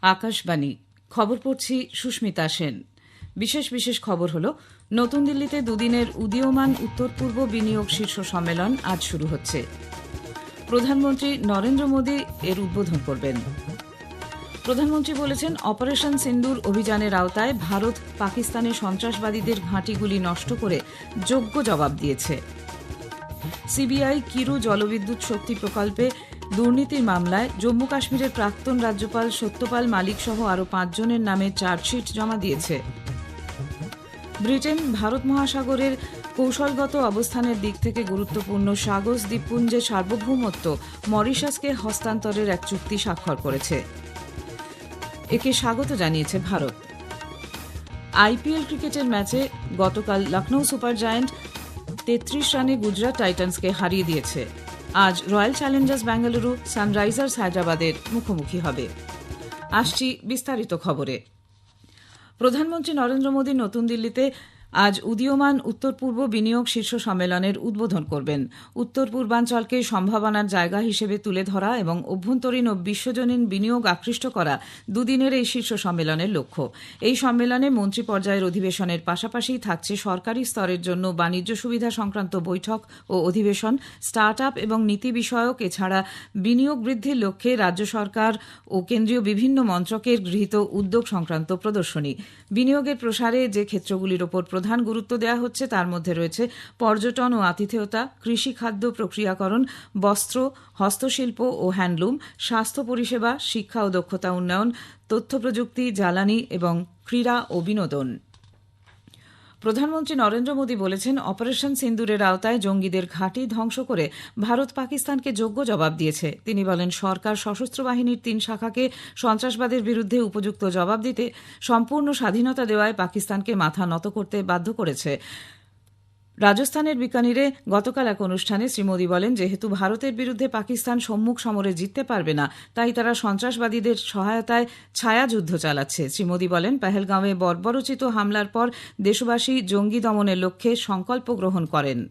আকাশবাণী খবর পড়ছি সুস্মিতা সেন। বিশেষ বিশেষ খবর হল, নতুন দিল্লিতে দুদিনের উদীয়মান উত্তর পূর্ব বিনিয়োগ শীর্ষ সম্মেলন আজ শুরু হচ্ছে। প্রধানমন্ত্রী নরেন্দ্র মোদী এর উদ্বোধন করবেন। প্রধানমন্ত্রী বলেছেন, অপারেশন সিন্দুর অভিযানের আওতায় ভারত পাকিস্তানের সন্ত্রাসবাদীদের ঘাঁটিগুলি নষ্ট করে যোগ্য জবাব দিয়েছে। সিবিআই কিরু জলবিদ্যুৎ শক্তি প্রকল্পে দুর্নীতির মামলায় জম্মু কাশ্মীরের প্রাক্তন রাজ্যপাল সত্যপাল মালিক সহ আরও 5 জনের নামে চার্জশিট জমা দিয়েছে। ব্রিটেন ভারত মহাসাগরের কৌশলগত অবস্থানের দিক থেকে গুরুত্বপূর্ণ সাগস দ্বীপপুঞ্জের সার্বভৌমত্ব মরিশাসকে হস্তান্তরের এক চুক্তি স্বাক্ষর করেছে। একে স্বাগত জানিয়েছে ভারত। আইপিএল ক্রিকেটের ম্যাচে গতকাল লখনৌ সুপার জায়ান্ট 33 রানে গুজরাট টাইটান্সকে হারিয়ে দিয়েছে। আজ রয়্যাল চ্যালেঞ্জার্স বেঙ্গালুরু সানরাইজার্স হায়দ্রাবাদের মুখোমুখি হবে। আসছি বিস্তারিত খবরে। প্রধানমন্ত্রী নরেন্দ্র মোদী নতুন দিল্লিতে আজ উদীয়মান উত্তর পূর্ব বিনিয়োগ শীর্ষ সম্মেলনের উদ্বোধন করবেন। উত্তর পূর্বাঞ্চলকে সম্ভাবনার জায়গা হিসেবে তুলে ধরা এবং অভ্যন্তরীণ ও বিশ্বজনীন বিনিয়োগ আকৃষ্ট করা দুদিনের এই শীর্ষ সম্মেলনের লক্ষ্য। এই সম্মেলনে মন্ত্রী পর্যায়ের অধিবেশনের পাশাপাশি থাকছে সরকারি স্তরের জন্য বাণিজ্য সুবিধা সংক্রান্ত বৈঠক ও অধিবেশন, স্টার্ট আপ এবং নীতি বিষয়ক, এছাড়া বিনিয়োগ বৃদ্ধির লক্ষ্যে রাজ্য সরকার ও কেন্দ্রীয় বিভিন্ন মন্ত্রকের গৃহীত উদ্যোগ সংক্রান্ত প্রদর্শনী। বিনিয়োগের প্রসারে যে ক্ষেত্রগুলির ওপর প্রধান গুরুত্ব দেওয়া হচ্ছে তার মধ্যে রয়েছে পর্যটন ও আতিথেয়তা, কৃষি, খাদ্য প্রক্রিয়াকরণ, বস্ত্র, হস্তশিল্প ও হ্যান্ডলুম, স্বাস্থ্য পরিষেবা, শিক্ষা ও দক্ষতা উন্নয়ন, তথ্য প্রযুক্তি, জ্বালানি এবং ক্রীড়া ও বিনোদন। প্রধানমন্ত্রী নরেন্দ্র মোদী বলেছেন, অপারেশন সিন্দুরের আওতায় জঙ্গিদের ঘাঁটি ধ্বংস করে ভারত পাকিস্তানকে যোগ্য জবাব দিয়েছে। তিনি বলেন, সরকার সশস্ত্র বাহিনীর 3 শাখাকে সন্ত্রাসবাদের বিরুদ্ধে উপযুক্ত জবাব দিতে সম্পূর্ণ স্বাধীনতা দেওয়ায় পাকিস্তানকে মাথা নত করতে বাধ্য করেছে। রাজস্থানের বিকানিরে গতকাল এক অনুষ্ঠানে শ্রী মোদী বলেন, যেহেতু ভারতের বিরুদ্ধে পাকিস্তান সম্মুখ সমরে জিততে পারবে না, তাই তারা সন্ত্রাসবাদীদের সহায়তায় ছায়াযুদ্ধ চালাচ্ছে। শ্রী মোদী বলেন, পহেলগাঁওয়ে বর্বরোচিত হামলার পর দেশবাসী জঙ্গি দমনের লক্ষ্যে সংকল্প গ্রহণ করেন।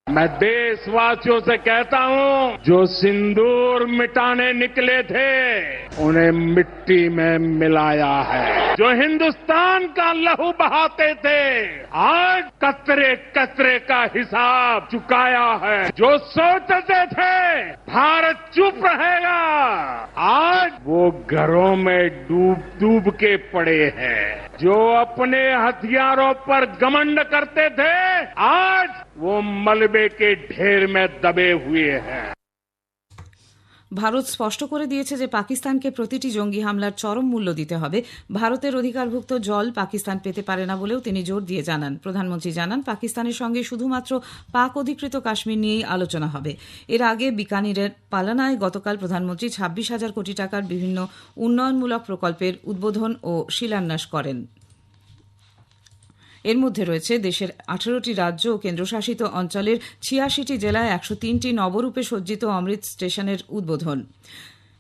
मैं देशवासियों से कहता हूं, जो सिंदूर मिटाने निकले थे उन्हें मिट्टी में मिलाया है। जो हिंदुस्तान का लहू बहाते थे आज कतरे कतरे का हिसाब चुकाया है। जो सोचते थे भारत चुप रहेगा, आज वो घरों में डूब डूब के पड़े हैं। जो अपने हथियारों पर घमंड करते थे आज वो मलबे के ढेर में दबे हुए हैं। ভারত স্পষ্ট করে দিয়েছে যে পাকিস্তানকে প্রতিটি জঙ্গি হামলার চরম মূল্য দিতে হবে। ভারতের অধিকারভুক্ত জল পাকিস্তান পেতে পারে না বলেও তিনি জোর দিয়ে জানান। প্রধানমন্ত্রী জানান, পাকিস্তানের সঙ্গে শুধুমাত্র পাক অধিকৃত কাশ্মীর নিয়েই আলোচনা হবে। এর আগে বিকানিরের পালানায় গতকাল প্রধানমন্ত্রী 26,000 কোটি টাকার বিভিন্ন উন্নয়নমূলক প্রকল্পের উদ্বোধন ও শিলান্যাস করেন। এর মধ্যে রয়েছে দেশের 18টি রাজ্য ও কেন্দ্রশাসিত অঞ্চলের 86টি জেলায় 103টি নবরূপে সজ্জিত অমৃত স্টেশনের উদ্বোধন।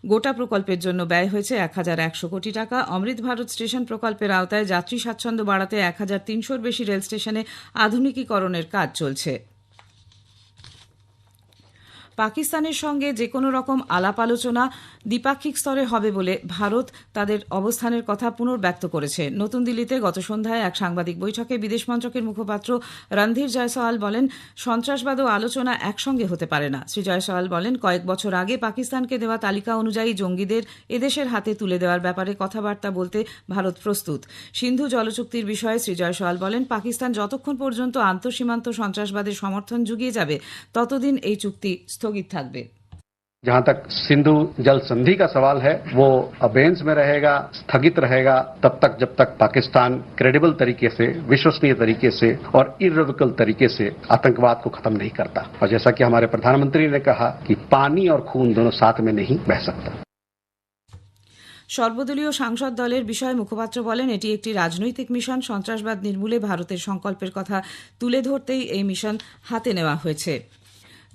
গোটা প্রকল্পের জন্য ব্যয় হয়েছে 1,100 কোটি টাকা। অমৃত ভারত স্টেশন প্রকল্পের আওতায় যাত্রী স্বাচ্ছন্দ্য বাড়াতে 1,300-র বেশি রেল স্টেশনে আধুনিকীকরণের কাজ চলছে। পাকিস্তানের সঙ্গে যে কোনো রকম আলাপ আলোচনা দ্বিপাক্ষিক স্তরে হবে বলে ভারত তাদের অবস্থানের কথা পুনর্ব্যক্ত করেছে। নতুন দিল্লিতে গত সন্ধ্যায় এক সাংবাদিক বৈঠকে বিদেশ মন্ত্রকের মুখপাত্র রণধীর জয়সওয়াল বলেন, সন্ত্রাসবাদ ও আলোচনা একসঙ্গে হতে পারে না। শ্রী জয়সওয়াল বলেন, কয়েক বছর আগে পাকিস্তানকে দেওয়া তালিকা অনুযায়ী জঙ্গিদের এদেশের হাতে তুলে দেওয়ার ব্যাপারে কথাবার্তা বলতে ভারত প্রস্তুত। সিন্ধু জলচুক্তির বিষয়ে শ্রী জয়সওয়াল বলেন, পাকিস্তান যতক্ষণ পর্যন্ত আন্তঃসীমান্ত সন্ত্রাসবাদের সমর্থন জুগিয়ে যাবে ততদিন এই চুক্তি স্থগিত থাকবে। जहां तक सिंधु जल संधि का सवाल है वो अबेंस में रहेगा, स्थगित रहेगा तब तक जब तक पाकिस्तान क्रेडिबल तरीके से, विश्वसनीय तरीके से और इर्रेवोकेबल तरीके से आतंकवाद को खत्म नहीं करता। और जैसा कि हमारे प्रधानमंत्री ने कहा कि पानी और खून दोनों साथ में नहीं बह सकता। সর্বদলীয় সাংসদ দলের বিষয়ে মুখপাত্র বলেন, এটি একটি রাজনৈতিক মিশন। সন্ত্রাসবাদ নির্মূলে ভারতের সংকল্পের কথা তুলে ধরতেই এই মিশন হাতে নেওয়া হয়েছে।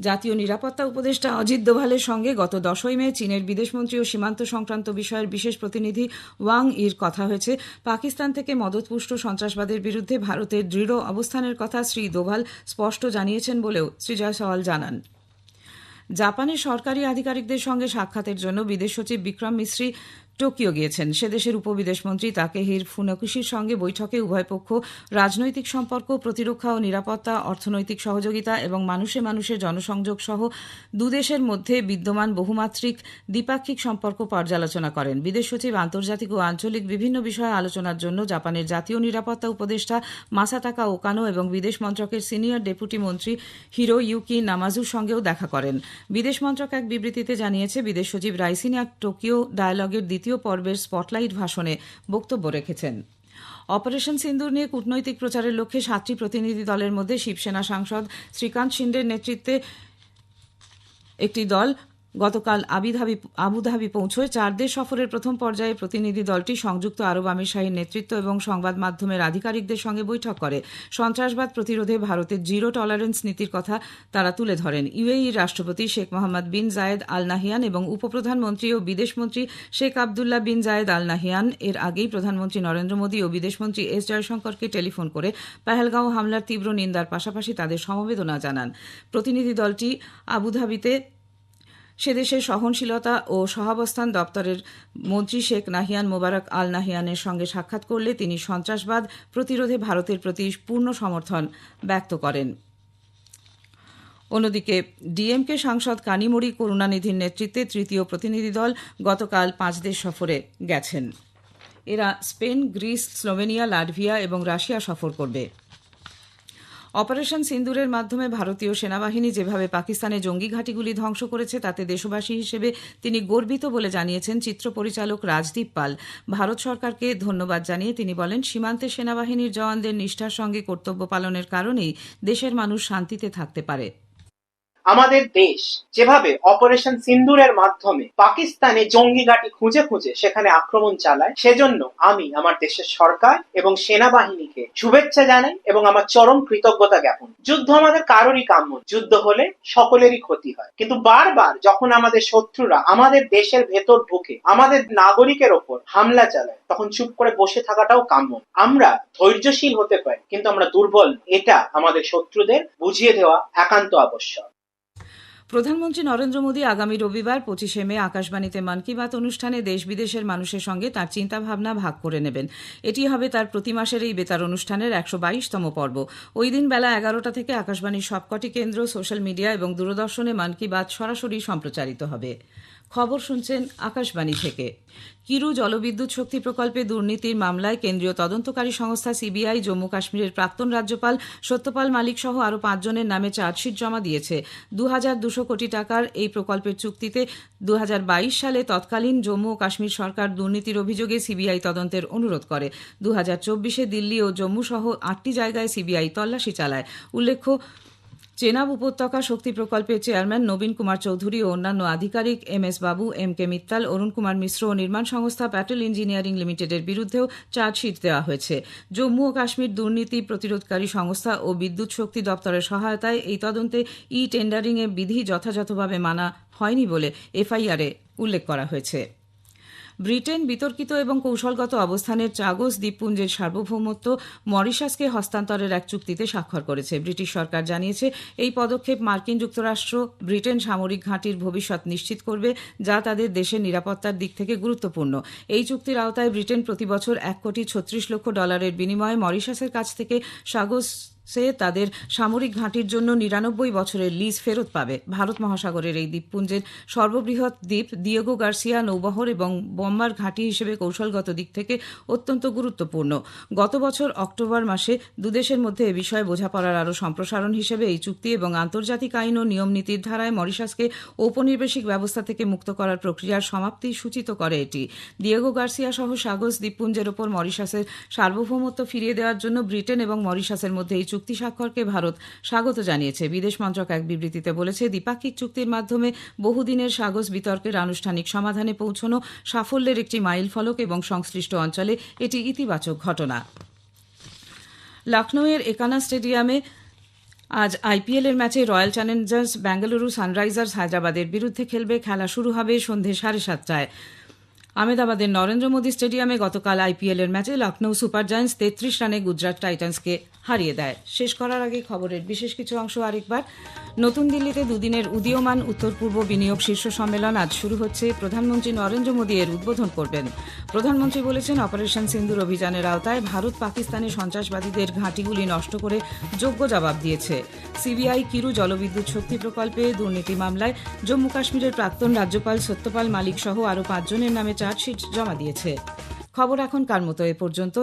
জাতীয় নিরাপত্তা উপদেষ্টা অজিত দোভালের সঙ্গে গত 10ই মে চীনের বিদেশমন্ত্রী ও সীমান্ত সংক্রান্ত বিষয়ের বিশেষ প্রতিনিধি ওয়াং ইর কথা হয়েছে। পাকিস্তান থেকে মদতপুষ্ট সন্ত্রাসবাদের বিরুদ্ধে ভারতের দৃঢ় অবস্থানের কথা শ্রী দোভাল স্পষ্ট জানিয়েছেন বলেও শ্রী জয়সওয়াল জানান। জাপানের সরকারি আধিকারিকদের সঙ্গে সাক্ষাতের জন্য বিদেশ সচিব বিক্রম মিশ্রি টোকিও গিয়েছেন। সে দেশের উপবিদেশমন্ত্রী তাকেহির ফুনাকোশির সঙ্গে বৈঠকে উভয় পক্ষ রাজনৈতিক সম্পর্ক, প্রতিরক্ষা ও নিরাপত্তা, অর্থনৈতিক সহযোগিতা এবং মানুষে মানুষে জনসংযোগ সহ দুদেশের মধ্যে বিদ্যমান বহুমাত্রিক দ্বিপাক্ষিক সম্পর্ক পর্যালোচনা করেন। বিদেশ সচিব আন্তর্জাতিক ও আঞ্চলিক বিভিন্ন বিষয়ে আলোচনার জন্য জাপানের জাতীয় নিরাপত্তা উপদেষ্টা মাসাতাকা ওকানো এবং বিদেশ মন্ত্রকের সিনিয়র ডেপুটি মন্ত্রী হিরো ইউকি নামাজুর সঙ্গেও দেখা করেন। বিদেশ মন্ত্রক এক বিবৃতিতে জানিয়েছে, বিদেশ সচিব রাইসিনা টোকিও ডায়ালগের দ্বিতীয় পর্বের স্পটলাইট ভাষণে বক্তব্য রেখেছেন। অপারেশন সিন্দুর নিয়ে কূটনৈতিক প্রচারের লক্ষ্যে 7টি প্রতিনিধি দলের মধ্যে শিবসেনা সাংসদ শ্রীকান্ত শিন্ডের নেতৃত্বে একটি দল গতকাল আবুধাবি পৌঁছয়। 4 দেশ সফরের প্রথম পর্যায়ে প্রতিনিধি দলটি সংযুক্ত আরব আমিরশাহীর নেতৃত্ব এবং সংবাদ মাধ্যমের আধিকারিকদের সঙ্গে বৈঠক করে। সন্ত্রাসবাদ প্রতিরোধে ভারতের জিরো টলারেন্স নীতির কথা তারা তুলে ধরেন। ইউএইর রাষ্ট্রপতি শেখ মোহাম্মদ বিন জায়েদ আল নাহিয়ান এবং উপপ্রধানমন্ত্রী ও বিদেশমন্ত্রী শেখ আবদুল্লাহ বিন জায়েদ আল নাহিয়ান এর আগেই প্রধানমন্ত্রী নরেন্দ্র মোদী ও বিদেশমন্ত্রী এস জয়শঙ্করকে টেলিফোন করে পেহেলগাঁও হামলার তীব্র নিন্দার পাশাপাশি তাদের সমবেদনা জানান। প্রতিনিধি দলটি আবুধাবিতে সেদেশের সহনশীলতা ও সহাবস্থান দপ্তরের মন্ত্রী শেখ নাহিয়ান মোবারক আল নাহিয়ানের সঙ্গে সাক্ষাৎ করলে তিনি সন্ত্রাসবাদ প্রতিরোধে ভারতের প্রতি পূর্ণ সমর্থন ব্যক্ত করেন। অন্যদিকে ডিএমকে সাংসদ কানিমোড়ি করুণানিধির নেতৃত্বে তৃতীয় প্রতিনিধি দল গতকাল 5 দেশ সফরে গেছেন। এরা স্পেন, গ্রিস, স্লোভেনিয়া, লাটভিয়া এবং রাশিয়া সফর করবে। অপারেশন সিন্দুরের মাধ্যমে ভারতীয় সেনাবাহিনী যেভাবে পাকিস্তানে জঙ্গি ঘাঁটিগুলি ধ্বংস করেছে তাতে দেশবাসী হিসেবে তিনি গর্বিত বলে জানিয়েছেন চিত্র পরিচালক রাজদীপ পাল। ভারত সরকারকে ধন্যবাদ জানিয়ে তিনি বলেন, সীমান্তে সেনাবাহিনীর জওয়ানদের নিষ্ঠার সঙ্গে কর্তব্য পালনের কারণেই দেশের মানুষ শান্তিতে থাকতে পারে। আমাদের দেশ যেভাবে অপারেশন সিন্দুরের মাধ্যমে পাকিস্তানে জঙ্গি ঘাঁটি খুঁজে খুঁজে সেখানে আক্রমণ চালায়, সেজন্য আমি আমার দেশের সরকার এবং সেনাবাহিনীকে শুভেচ্ছা জানাই এবং আমার চরম কৃতজ্ঞতা জ্ঞাপন। যুদ্ধ আমাদের কারোরই কাম্য, যুদ্ধ হলে সকলেরই ক্ষতি হয়, কিন্তু বারবার যখন আমাদের শত্রুরা আমাদের দেশের ভেতর ঢুকে আমাদের নাগরিকের ওপর হামলা চালায়, তখন চুপ করে বসে থাকাটাও কাম্য। আমরা ধৈর্যশীল হতে পারি, কিন্তু আমরা দুর্বল, এটা আমাদের শত্রুদের বুঝিয়ে দেওয়া একান্ত আবশ্যক। প্রধানমন্ত্রী নরেন্দ্র মোদী আগামী রবিবার 25শে মে আকাশবাণীতে মন কি বাত অনুষ্ঠানে দেশ বিদেশের মানুষের সঙ্গে তাঁর চিন্তাভাবনা ভাগ করে নেবেন। এটি হবে তার প্রতি মাসের এই বেতার অনুষ্ঠানের 122তম পর্ব। ওই দিন বেলা 11টা থেকে আকাশবাণীর সবকটি কেন্দ্র, সোশ্যাল মিডিয়া এবং দূরদর্শনে মন কি বাত সরাসরি সম্প্রচারিত হবে। খবর শুনছেন আকাশবাণী থেকে। কিরু জলবিদ্যুৎ শক্তি প্রকল্পে দুর্নীতির মামলায় কেন্দ্রীয় তদন্তকারী সংস্থা সিবিআই জম্মু কাশ্মীরের প্রাক্তন রাজ্যপাল সত্যপাল মালিক সহ আরও 5 জনের নামে চার্জশিট জমা দিয়েছে। 2200 কোটি টাকার এই প্রকল্পের চুক্তিতে 2022 সালে তৎকালীন জম্মু ও কাশ্মীর সরকার দুর্নীতির অভিযোগে সিবিআই তদন্তের অনুরোধ করে। 2024-এ দিল্লি ও জম্মু সহ 8টি জায়গায় সিবিআই তল্লাশি চালায়। উল্লেখ্য, চেনাব উপত্যকা শক্তি প্রকল্পের চেয়ারম্যান নবীন কুমার চৌধুরী ও অন্যান্য আধিকারিক এম.এস. বাবু, এম.কে. মিত্তাল, অরুণ কুমার মিশ্র ও নির্মাণ সংস্থা প্যাটেল ইঞ্জিনিয়ারিং লিমিটেডের বিরুদ্ধেও চার্জশিট দেওয়া হয়েছে। জম্মু ও কাশ্মীর দুর্নীতি প্রতিরোধকারী সংস্থা ও বিদ্যুৎ শক্তি দপ্তরের সহায়তায় এই তদন্তে টেন্ডারিংয়ে বিধি যথাযথভাবে মানা হয়নি বলে এফআইআরে উল্লেখ করা হয়েছে। ব্রিটেন বিতর্কিত এবং কৌশলগত অবস্থানের চাগোস দ্বীপপুঞ্জের সার্বভৌমত্ব মরিশাসকে হস্তান্তরের এক চুক্তিতে স্বাক্ষর করেছে। ব্রিটিশ সরকার জানিয়েছে, এই পদক্ষেপ মার্কিন যুক্তরাষ্ট্র ব্রিটেন সামরিক ঘাঁটির ভবিষ্যৎ নিশ্চিত করবে, যা তাদের দেশের নিরাপত্তার দিক থেকে গুরুত্বপূর্ণ। এই চুক্তির আওতায় ব্রিটেন প্রতি বছর $1.36 কোটি বিনিময়ে মরিশাসের কাছ থেকে সাগোসে তাদের সামরিক ঘাঁটির জন্য 99 বছরের লিজ ফেরত পাবে। ভারত মহাসাগরের এই দ্বীপপুঞ্জের সর্ববৃহৎ দ্বীপ দিয়েগো গার্সিয়া নৌবহর এবং বোম্বার ঘাঁটি হিসেবে কৌশলগত দিক থেকে অত্যন্ত গুরুত্বপূর্ণ। গত বছর অক্টোবর মাসে দুদেশের মধ্যে এ বিষয়ে বোঝাপড়ার আরও সম্প্রসারণ হিসেবে এই চুক্তি এবং আন্তর্জাতিক আইন ও নিয়ম নীতির ধারায় মরিশাসকে ঔপনিবেশিক ব্যবস্থা থেকে মুক্ত করার প্রক্রিয়ার সমাপ্তি সূচিত করে এটি। দিয়েগো গার্সিয়া সহ সাগোস দ্বীপপুঞ্জের ওপর মরিশাসের সার্বভৌমত্ব ফিরিয়ে দেওয়ার জন্য ব্রিটেন এবং মরিশাসের মধ্যে এই চুক্তি স্বাক্ষরকে ভারত স্বাগত জানিয়েছে। বিদেশ মন্ত্রক এক বিবৃতিতে বলেছে, দ্বিপাক্ষিক চুক্তির মাধ্যমে বহুদিনের সাগোস বিতর্কের আনুষ্ঠানিক সমাধানে পৌঁছানো সাফল্যের একটি মাইলফলক এবং সংশ্লিষ্ট অঞ্চলে এটি ইতিবাচক ঘটনা। লখনৌয়ের একানা স্টেডিয়ামে আজ আইপিএলের ম্যাচে রয়্যাল চ্যালেঞ্জার্স বেঙ্গালুরু সানরাইজার্স হায়দ্রাবাদের বিরুদ্ধে খেলবে। খেলা শুরু হবে সন্ধে 7:30টায়। আহমেদাবাদের নরেন্দ্র মোদী স্টেডিয়ামে গতকাল আইপিএল এর ম্যাচে লখনৌ সুপার জায়ান্টস 33 রানে গুজরাট টাইটান্সকে হারিয়ে দেয়। শেষ করার আগে খবরের বিশেষ কিছু অংশ আরেকবার। নতুন দিল্লিতে দুদিনের উদীয়মান উত্তর পূর্ব বিনিয়োগ শীর্ষ সম্মেলন আজ শুরু হচ্ছে। প্রধানমন্ত্রী নরেন্দ্র মোদী এর উদ্বোধন করবেন। প্রধানমন্ত্রী বলেছেন, অপারেশন সিন্দুর অভিযানের আওতায় ভারত পাকিস্তানি সন্ত্রাসবাদীদের ঘাঁটিগুলি নষ্ট করে যোগ্য জবাব দিয়েছে। সিবিআই কিরু জলবিদ্যুৎ শক্তি প্রকল্পে দুর্নীতি মামলায় জম্মু কাশ্মীরের প্রাক্তন রাজ্যপাল সত্যপাল মালিক সহ আরও 5 জনের নামে চার্জশিট জমা দিয়েছে। খবর এখনকার মতো এ পর্যন্ত।